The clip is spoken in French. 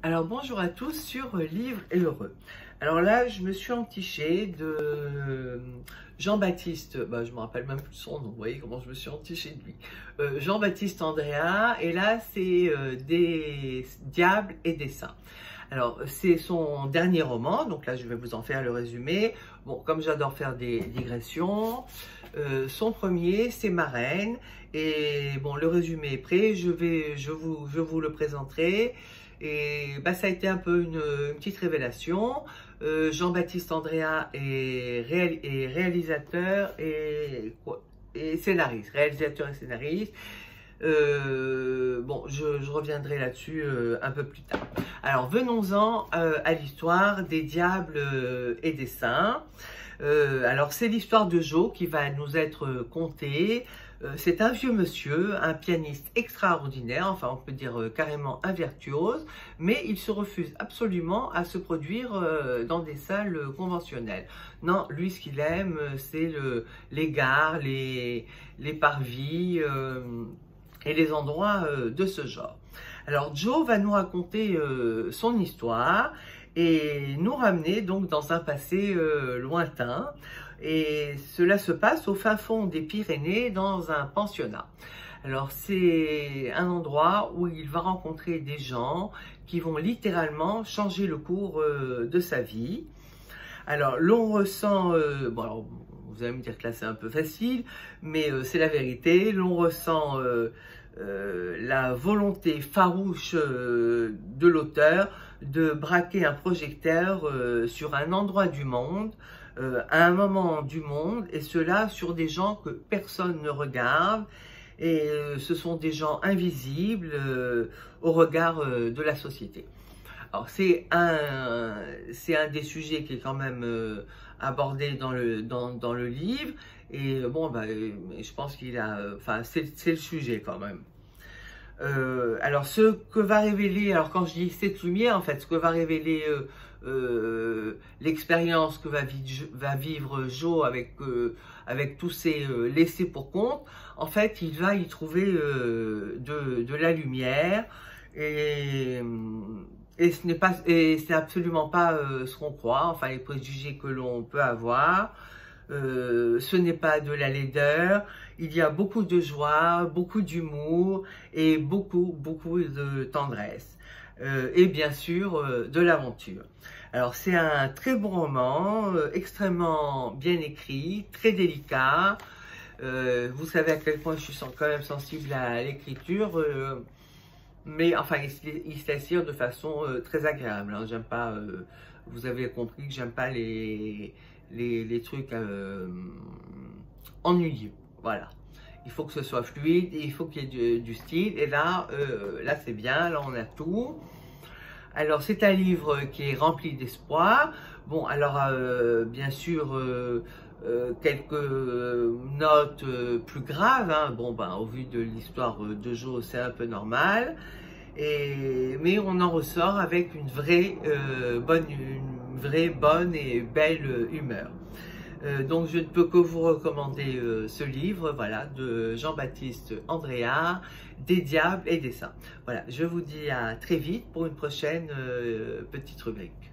Alors bonjour à tous sur Livre et Heureux. Alors là, je me suis entichée de Jean-Baptiste, je me rappelle même plus son nom, vous voyez comment je me suis entichée de lui. Jean-Baptiste Andréa, et là c'est des diables et des saints. Alors c'est son dernier roman, donc là je vais vous en faire le résumé. Bon, comme j'adore faire des digressions, son premier c'est Marraine, et bon, le résumé est prêt, je vous le présenterai. Et ça a été un peu une petite révélation. Jean-Baptiste Andréa est réalisateur et scénariste, réalisateur et scénariste. Bon, je reviendrai là-dessus un peu plus tard. Alors, venons-en à l'histoire des diables et des saints. Alors, c'est l'histoire de Jo qui va nous être contée. C'est un vieux monsieur, un pianiste extraordinaire, enfin on peut dire carrément un virtuose, mais il se refuse absolument à se produire dans des salles conventionnelles. Non, lui ce qu'il aime, c'est les gares, les parvis et les endroits de ce genre. Alors Joe va nous raconter son histoire et nous ramener donc dans un passé lointain. Et cela se passe au fin fond des Pyrénées dans un pensionnat. Alors c'est un endroit où il va rencontrer des gens qui vont littéralement changer le cours de sa vie. Alors l'on ressent, bon alors, vous allez me dire que là c'est un peu facile, mais c'est la vérité, l'on ressent la volonté farouche de l'auteur de braquer un projecteur sur un endroit du monde, à un moment du monde, et cela sur des gens que personne ne regarde, et ce sont des gens invisibles au regard de la société. Alors c'est un des sujets qui est quand même abordé dans le livre, et bon je pense qu'il a, enfin c'est le sujet quand même. Alors ce que va révéler, alors quand je dis cette lumière, en fait ce que va révéler l'expérience que va vivre Jo avec tous ces laissés pour compte, en fait il va y trouver de la lumière, et c'est absolument pas ce qu'on croit, enfin les préjugés que l'on peut avoir. Ce n'est pas de la laideur, il y a beaucoup de joie, beaucoup d'humour et beaucoup de tendresse. Et bien sûr de l'aventure. Alors c'est un très bon roman, extrêmement bien écrit, très délicat. Vous savez à quel point je suis quand même sensible à l'écriture, mais enfin il se laisse lire de façon très agréable. Hein. J'aime pas, vous avez compris que j'aime pas les trucs ennuyeux. Voilà. Il faut que ce soit fluide, et il faut qu'il y ait du style. Et là c'est bien, là on a tout. Alors c'est un livre qui est rempli d'espoir. Bon, alors bien sûr quelques notes plus graves. Hein. Bon, au vu de l'histoire de Jo, c'est un peu normal. Mais on en ressort avec une vraie bonne et belle humeur. Donc je ne peux que vous recommander ce livre, voilà, de Jean-Baptiste Andréa, des diables et des saints. Voilà, je vous dis à très vite pour une prochaine petite rubrique.